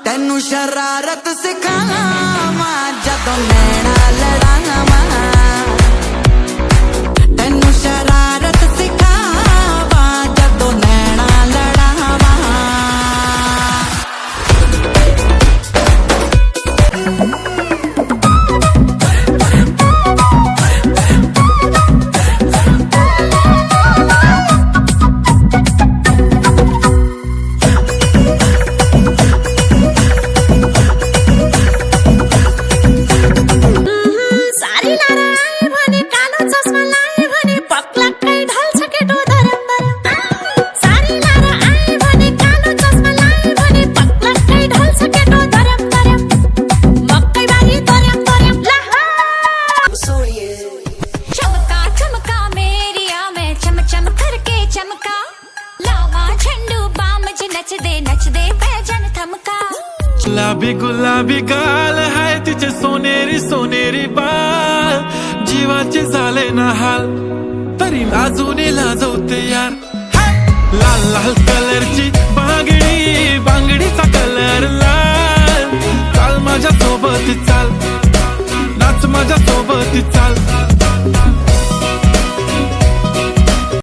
तेनू शरारत सिखावा जदों नैना लड़ावा, तेनू शरारत सिखावा जदों नैना लड़ावा। गुलाबी गुलाबी गाल है तिचे सोनेरी सोनेरी बाल, जीवाचे झाले ना हाल तरी अजूनही लाजवते यार। लाल लाल कलरची बांगडी, बांगडीचा कलर लाल, चाल माझ्या सोबत चाल, नाच माझ्या सोबत चाल।